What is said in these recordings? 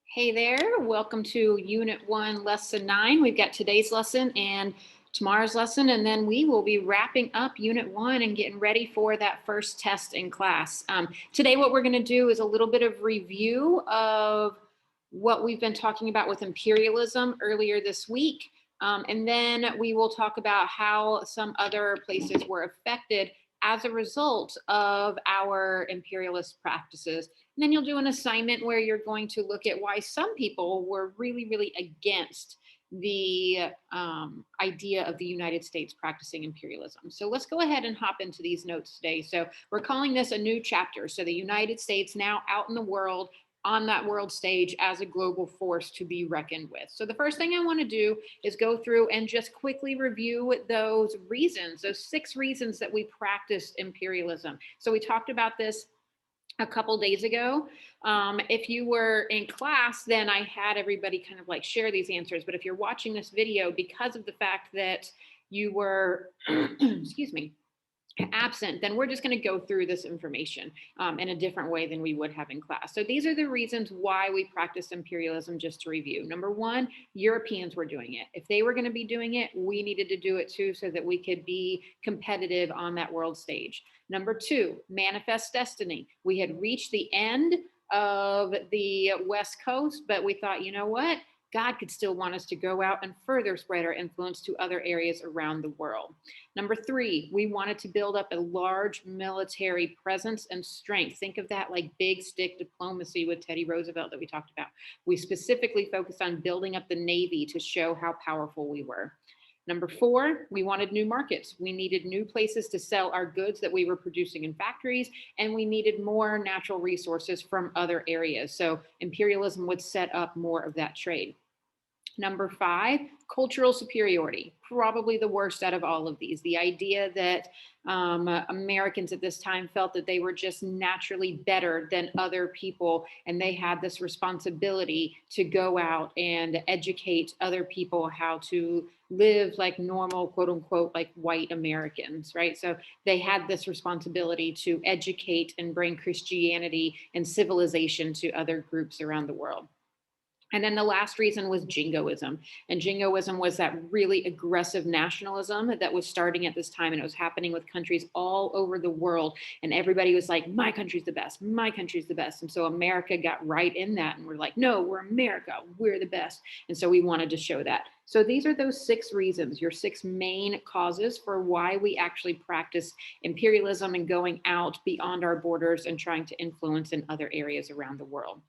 Hey there, welcome to Unit 1, Lesson 9. We've got today's lesson and tomorrow's lesson, and then we will be wrapping up Unit 1 and getting ready for that first test in class. Today, what we're going to do is a little bit of review of what we've been talking about with imperialism earlier this week. And then we will talk about how some other places were affected as a result of our imperialist practices. And then you'll do an assignment where you're going to look at why some people were really against the idea of the United States practicing imperialism. So let's go ahead and hop into these notes today. So we're calling this a new chapter. So the United States now out in the world, on that world stage as a global force to be reckoned with. So the first thing I want to do is go through and just quickly review those reasons, those 6 reasons that we practiced imperialism. So we talked about this a couple days ago. If you were in class, then I had everybody kind of like share these answers. But if you're watching this video, because of the fact that you were, excuse me, absent, then we're just going to go through this information in a different way than we would have in class. So these are the reasons why we practice imperialism, just to review. Number one, Europeans were doing it. If they were going to be doing it, we needed to do it too, so that we could be competitive on that world stage. Number two, manifest destiny. We had reached the end of the West Coast, but we thought, you know what? God could still want us to go out and further spread our influence to other areas around the world. Number three, we wanted to build up a large military presence and strength. Think of that like big stick diplomacy with Teddy Roosevelt that we talked about. We specifically focused on building up the Navy to show how powerful we were. Number four, we wanted new markets. We needed new places to sell our goods that we were producing in factories, and we needed more natural resources from other areas. So imperialism would set up more of that trade. Number five, cultural superiority, probably the worst out of all of these. The idea that Americans at this time felt that they were just naturally better than other people, and they had this responsibility to go out and educate other people how to live like normal, quote unquote, like white Americans, right? So they had this responsibility to educate and bring Christianity and civilization to other groups around the world. And then the last reason was jingoism. And jingoism was that really aggressive nationalism that was starting at this time. And it was happening with countries all over the world. And everybody was like, my country's the best. My country's the best. And so America got right in that. And we're like, no, we're America. We're the best. And so we wanted to show that. So these are those 6 reasons, your 6 main causes for why we actually practice imperialism and going out beyond our borders and trying to influence in other areas around the world.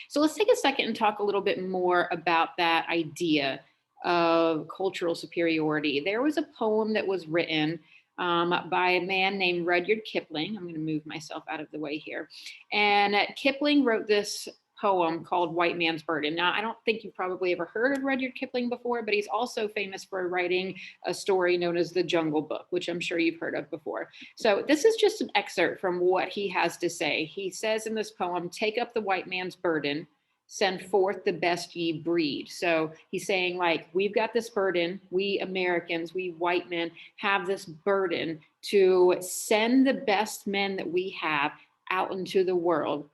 So let's take a second and talk a little bit more about that idea of cultural superiority. There was a poem that was written by a man named Rudyard Kipling. I'm going to move myself out of the way here. And Kipling wrote this poem called White Man's Burden. Now, I don't think you've probably ever heard of Rudyard Kipling before, but he's also famous for writing a story known as the Jungle Book, which I'm sure you've heard of before. So this is just an excerpt from what he has to say. He says in this poem, "Take up the white man's burden, send forth the best ye breed." So he's saying, like, we've got this burden, we Americans, we white men have this burden to send the best men that we have out into the world.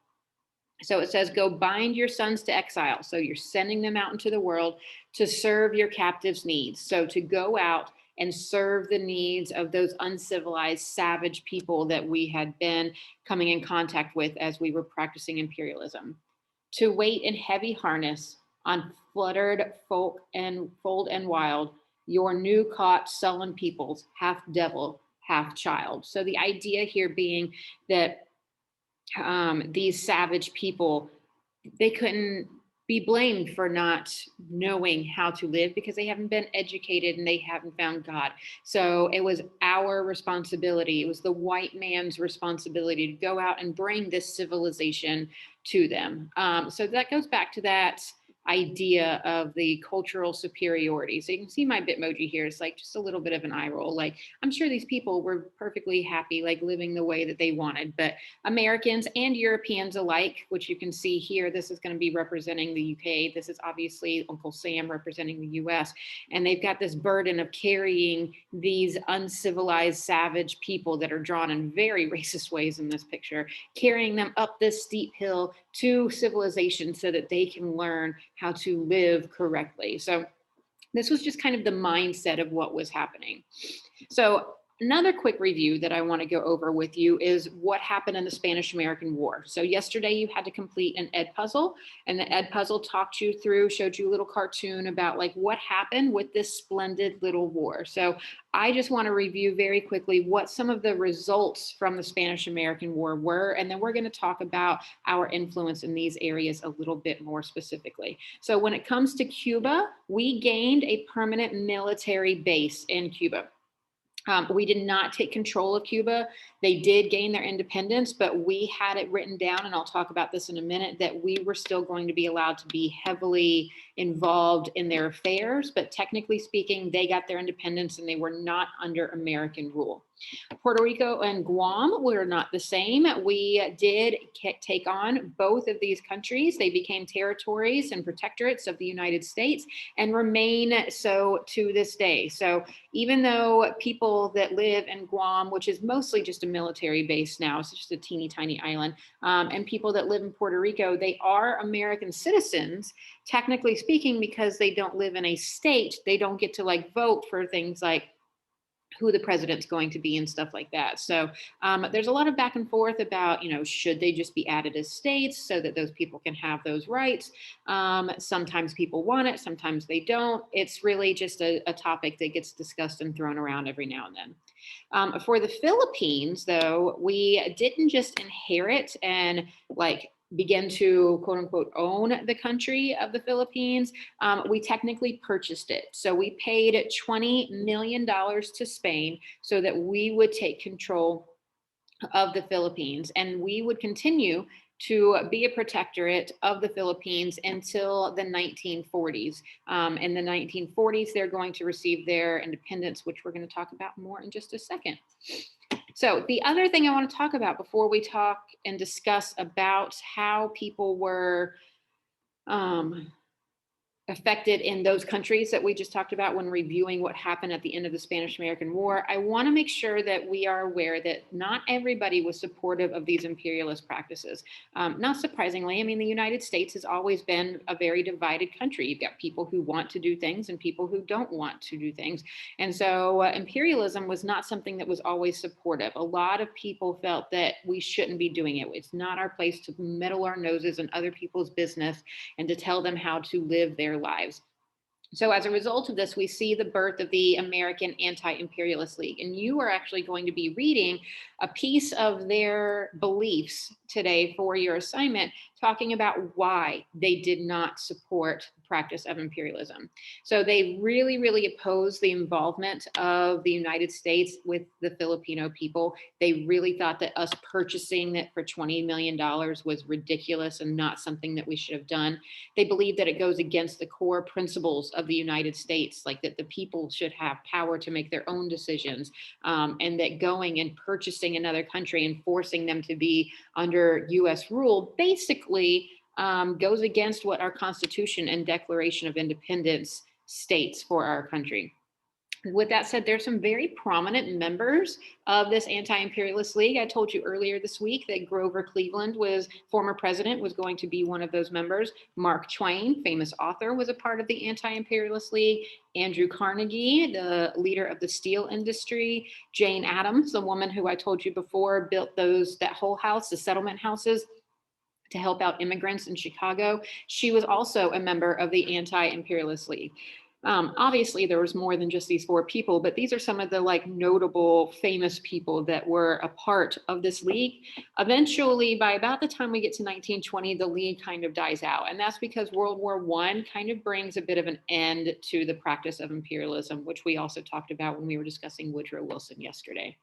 So it says, go bind your sons to exile. So you're sending them out into the world to serve your captives' needs. So to go out and serve the needs of those uncivilized, savage people that we had been coming in contact with as we were practicing imperialism. To wait in heavy harness on fluttered folk and fold and wild, your new caught sullen peoples, half devil, half child. So the idea here being that these savage people, they couldn't be blamed for not knowing how to live because they haven't been educated and they haven't found God. So it was our responsibility. It was the white man's responsibility to go out and bring this civilization to them. So that goes back to that idea of the cultural superiority. So you can see my Bitmoji here. It's like just a little bit of an eye roll. Like, I'm sure these people were perfectly happy, like living the way that they wanted, but Americans and Europeans alike, which you can see here, this is going to be representing the UK. This is obviously Uncle Sam representing the US. And they've got this burden of carrying these uncivilized, savage people that are drawn in very racist ways in this picture, carrying them up this steep hill to civilization so that they can learn how to live correctly. So this was just kind of the mindset of what was happening. So another quick review that I want to go over with you is what happened in the Spanish-American War. So yesterday you had to complete an ed puzzle, and the ed puzzle talked you through, showed you a little cartoon about like what happened with this splendid little war. So I just want to review very quickly what some of the results from the Spanish-American War were, and then we're going to talk about our influence in these areas a little bit more specifically. So when it comes to Cuba, we gained a permanent military base in Cuba. We did not take control of Cuba. They did gain their independence, but we had it written down, and I'll talk about this in a minute, that we were still going to be allowed to be heavily involved in their affairs. But technically speaking, they got their independence and they were not under American rule. Puerto Rico and Guam were not the same. We did take on both of these countries. They became territories and protectorates of the United States and remain so to this day. So even though people that live in Guam, which is mostly just a military base now, it's just a teeny tiny island, and people that live in Puerto Rico, they are American citizens, technically speaking, because they don't live in a state. They don't get to like vote for things like who the president's going to be and stuff like that. So there's a lot of back and forth about, should they just be added as states so that those people can have those rights? Sometimes people want it, sometimes they don't. It's really just a topic that gets discussed and thrown around every now and then. For the Philippines, though, we didn't just inherit and begin to quote unquote own the country of the Philippines. We technically purchased it. So we paid $20 million to Spain so that we would take control of the Philippines, and we would continue to be a protectorate of the Philippines until the 1940s. In the 1940s, they're going to receive their independence, which we're going to talk about more in just a second. So the other thing I want to talk about before we talk and discuss about how people were affected in those countries that we just talked about when reviewing what happened at the end of the Spanish-American War, I want to make sure that we are aware that not everybody was supportive of these imperialist practices. Not surprisingly, I mean, the United States has always been a very divided country. You've got people who want to do things and people who don't want to do things. And so imperialism was not something that was always supportive. A lot of people felt that we shouldn't be doing it. It's not our place to meddle our noses in other people's business and to tell them how to live their lives. So as a result of this, we see the birth of the American Anti-Imperialist League. And you are actually going to be reading a piece of their beliefs today for your assignment, talking about why they did not support the practice of imperialism. So they really, really opposed the involvement of the United States with the Filipino people. They really thought that us purchasing it for $20 million was ridiculous and not something that we should have done. They believe that it goes against the core principles of the United States, like that the people should have power to make their own decisions, and that going and purchasing another country and forcing them to be under U.S. rule basically goes against what our Constitution and Declaration of Independence states for our country. With that said, there's some very prominent members of this anti-imperialist league. I told you earlier this week that Grover Cleveland, former president, was going to be one of those members. Mark Twain, famous author, was a part of the anti-imperialist league. Andrew Carnegie, the leader of the steel industry. Jane Addams, the woman who I told you before built that whole house, the settlement houses, to help out immigrants in Chicago. She was also a member of the Anti-Imperialist League. Obviously, there was more than just these four people, but these are some of the notable, famous people that were a part of this league. Eventually, by about the time we get to 1920, the league kind of dies out. And that's because World War I kind of brings a bit of an end to the practice of imperialism, which we also talked about when we were discussing Woodrow Wilson yesterday.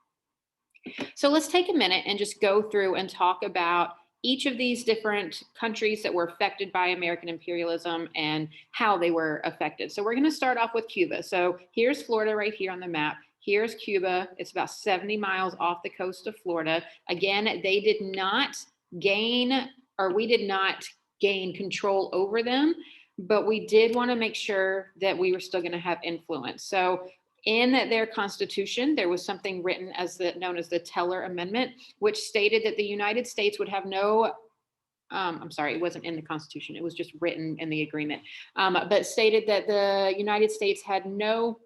So let's take a minute and just go through and talk about each of these different countries that were affected by American imperialism and how they were affected. So we're going to start off with Cuba. So here's Florida right here on the map. Here's Cuba. It's about 70 miles off the coast of Florida. Again, they did not gain, or we did not gain control over them, but we did want to make sure that we were still going to have influence. So in their constitution, there was something written known as the Teller Amendment, which stated that the United States would have no I'm sorry, it wasn't in the Constitution. It was just written in the agreement, but stated that the United States had no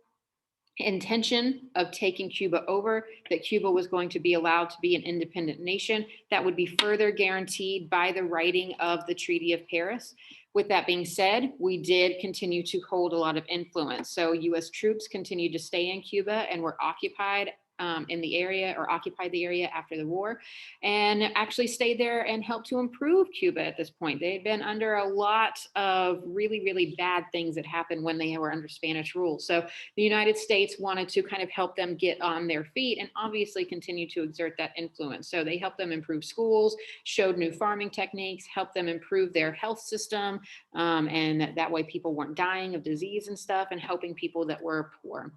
intention of taking Cuba over, that Cuba was going to be allowed to be an independent nation. That would be further guaranteed by the writing of the Treaty of Paris. With that being said, we did continue to hold a lot of influence. So US troops continued to stay in Cuba and were occupied in the area, or occupied the area after the war, and actually stayed there and helped to improve Cuba at this point. They had been under a lot of really, really bad things that happened when they were under Spanish rule. So the United States wanted to kind of help them get on their feet and obviously continue to exert that influence. So they helped them improve schools, showed new farming techniques, helped them improve their health system, and that way people weren't dying of disease and stuff, and helping people that were poor.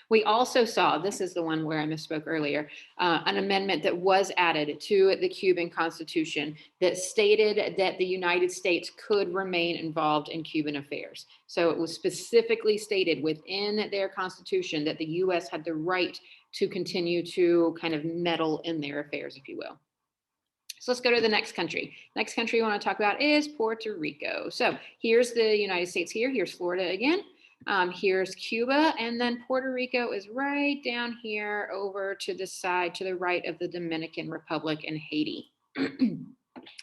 We also saw, this is the one where I misspoke earlier, an amendment that was added to the Cuban Constitution that stated that the United States could remain involved in Cuban affairs. So it was specifically stated within their Constitution that the US had the right to continue to kind of meddle in their affairs, if you will. So let's go to the next country. Next country we want to talk about is Puerto Rico. So here's the United States here. Here's Florida again. Here's Cuba, and then Puerto Rico is right down here over to the side, to the right of the Dominican Republic and Haiti.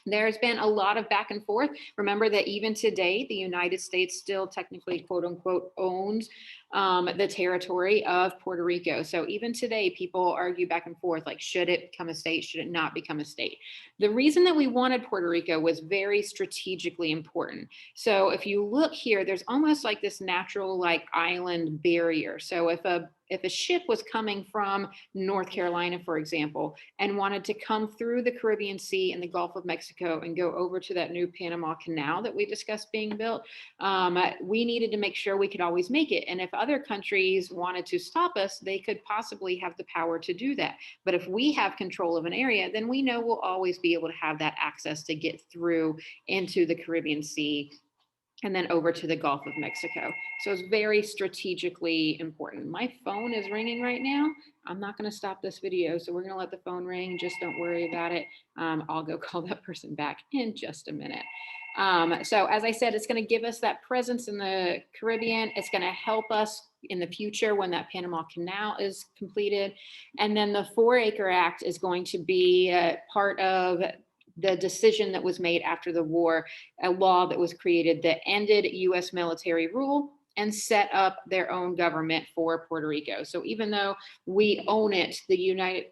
There's been a lot of back and forth. Remember that even today, the United States still technically, quote unquote, owns the territory of Puerto Rico. So even today, people argue back and forth, like, should it become a state? Should it not become a state? The reason that we wanted Puerto Rico was very strategically important. So if you look here, there's almost like this natural like island barrier. So if a ship was coming from North Carolina, for example, and wanted to come through the Caribbean Sea and the Gulf of Mexico and go over to that new Panama Canal that we discussed being built, we needed to make sure we could always make it. And if other countries wanted to stop us, they could possibly have the power to do that. But if we have control of an area, then we know we'll always be able to have that access to get through into the Caribbean Sea and then over to the Gulf of Mexico. So it's very strategically important. My phone is ringing right now. I'm not going to stop this video, so we're going to let the phone ring. Just don't worry about it. I'll go call that person back in just a minute. So as I said, it's going to give us that presence in the Caribbean. It's going to help us in the future when that Panama Canal is completed. And then the 4-Acre Act is going to be part of the decision that was made after the war, a law that was created that ended US military rule and set up their own government for Puerto Rico. So even though we own it, the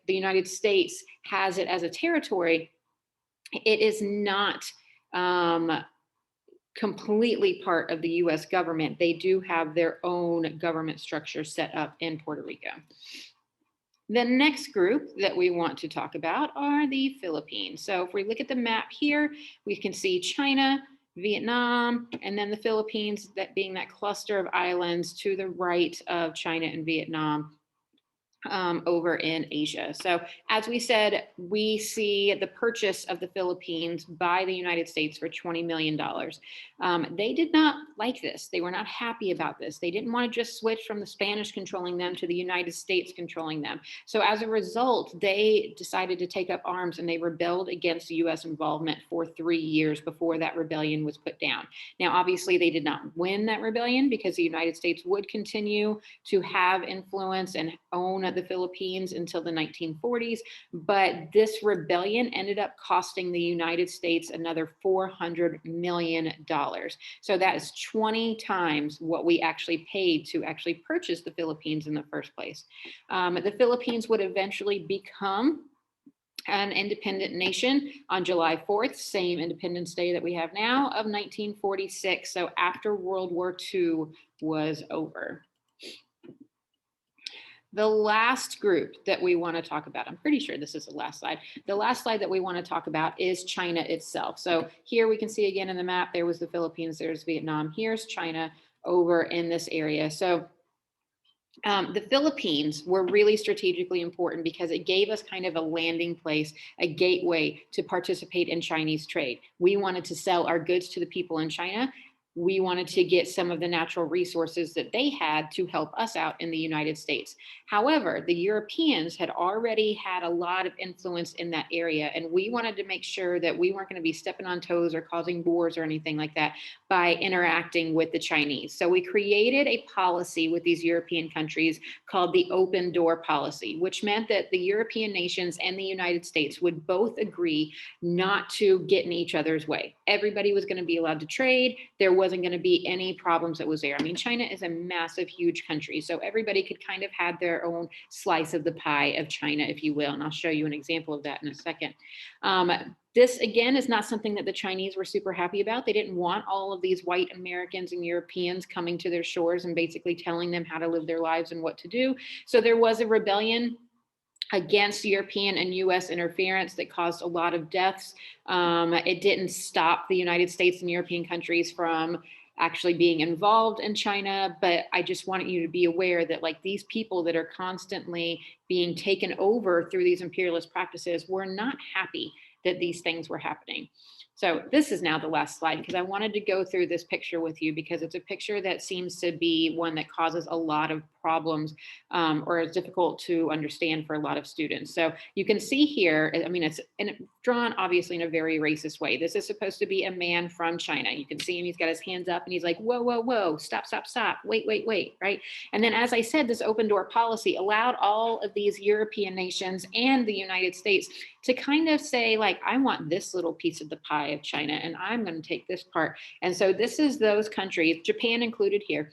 United States has it as a territory, it is not completely part of the US government. They do have their own government structure set up in Puerto Rico. The next group that we want to talk about are the Philippines. So if we look at the map here, we can see China, Vietnam, and then the Philippines, that being that cluster of islands to the right of China and Vietnam. Over in Asia. So as we said, we see the purchase of the Philippines by the United States for $20 million. They did not like this. They were not happy about this. They didn't want to just switch from the Spanish controlling them to the United States controlling them. So as a result, they decided to take up arms and they rebelled against US involvement for 3 years before that rebellion was put down. Now, obviously, they did not win that rebellion because the United States would continue to have influence and own the Philippines until the 1940s, but this rebellion ended up costing the United States another $400 million. So that is 20 times what we actually paid to actually purchase the Philippines in the first place. The Philippines would eventually become an independent nation on July 4th, same Independence Day that we have now, of 1946. So after World War II was over. The last group that we want to talk about, I'm pretty sure this is the last slide. The last slide that we want to talk about is China itself. So here we can see again in the map, there was the Philippines, there's Vietnam, here's China over in this area. So the Philippines were really strategically important because it gave us kind of a landing place, a gateway to participate in Chinese trade. We wanted to sell our goods to the people in China. we wanted to get some of the natural resources that they had to help us out in the United States. However, the Europeans had already had a lot of influence in that area, and we wanted to make sure that we weren't going to be stepping on toes or causing wars or anything like that by interacting with the Chinese. So we created a policy with these European countries called the open door policy, which meant that the European nations and the United States would both agree not to get in each other's way. Everybody was going to be allowed to trade. There wasn't going to be any problems that was there. I mean, China is a massive, huge country. So everybody could kind of have their own slice of the pie of China, if you will. And I'll show you an example of that in a second. This, again, is not something that the Chinese were super happy about. They didn't want all of these white Americans and Europeans coming to their shores and basically telling them how to live their lives and what to do. So there was a rebellion against European and US interference that caused a lot of deaths. It didn't stop the United States and European countries from actually being involved in China, but I just want you to be aware that like these people that are constantly being taken over through these imperialist practices were not happy that these things were happening. So this is now the last slide because I wanted to go through this picture with you because it's a picture that seems to be one that causes a lot of problems or is difficult to understand for a lot of students. So you can see here, I mean, it's drawn obviously in a very racist way. This is supposed to be a man from China. You can see him, he's got his hands up and he's like, whoa, whoa, whoa, stop, stop, stop, wait, wait, wait, right? And then as I said, this open door policy allowed all of these European nations and the United States to kind of say like, I want this little piece of the pie of China and I'm going to take this part. And so this is those countries, Japan included here.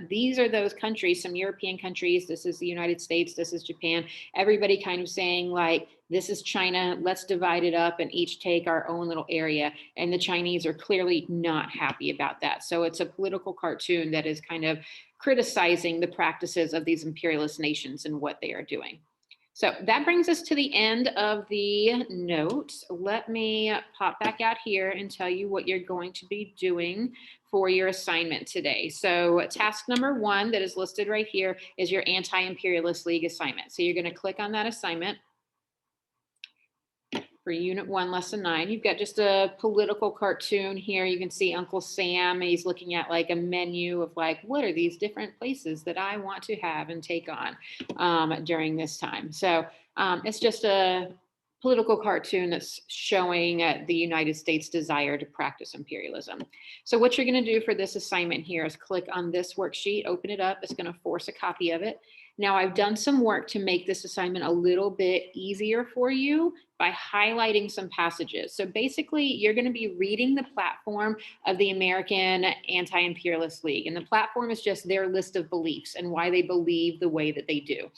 These are those countries, some European countries. This is the United States. This is Japan. Everybody kind of saying like, this is China. Let's divide it up and each take our own little area. And the Chinese are clearly not happy about that. So it's a political cartoon that is kind of criticizing the practices of these imperialist nations and what they are doing. So that brings us to the end of the notes. Let me pop back out here and tell you what you're going to be doing for your assignment today. So task number 1 that is listed right here is your Anti-Imperialist League assignment. So you're going to click on that assignment for Unit 1, Lesson 9. You've got just a political cartoon here. You can see Uncle Sam. He's looking at like a menu of like, what are these different places that I want to have and take on during this time. So it's just a political cartoon that's showing the United States' desire to practice imperialism. So what you're going to do for this assignment here is click on this worksheet, open it up. It's going to force a copy of it. Now I've done some work to make this assignment a little bit easier for you by highlighting some passages. So basically you're going to be reading the platform of the American Anti-Imperialist League. And the platform is just their list of beliefs and why they believe the way that they do.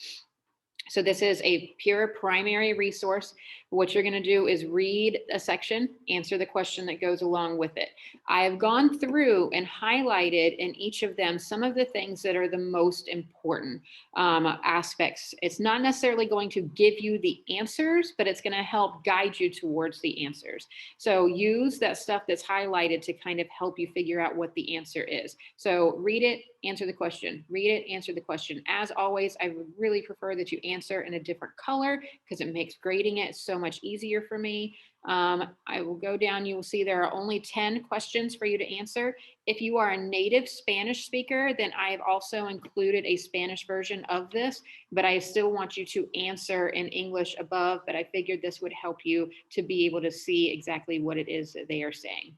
So this is a pure primary resource. What you're going to do is read a section, answer the question that goes along with it. I have gone through and highlighted in each of them some of the things that are the most important aspects. It's not necessarily going to give you the answers, but it's going to help guide you towards the answers. So use that stuff that's highlighted to kind of help you figure out what the answer is. So read it, answer the question, read it, answer the question. As always, I would really prefer that you answer in a different color because it makes grading it so much easier for me. I will go down, you will see there are only 10 questions for you to answer. If you are a native Spanish speaker, then I have also included a Spanish version of this, but I still want you to answer in English above, but I figured this would help you to be able to see exactly what it is that they are saying.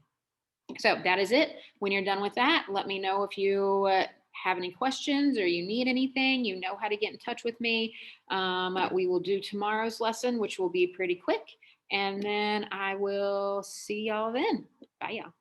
So that is it. When you're done with that, let me know if you have any questions or you need anything. You know how to get in touch with me. We will do tomorrow's lesson, which will be pretty quick. And then I will see y'all then. Bye, y'all.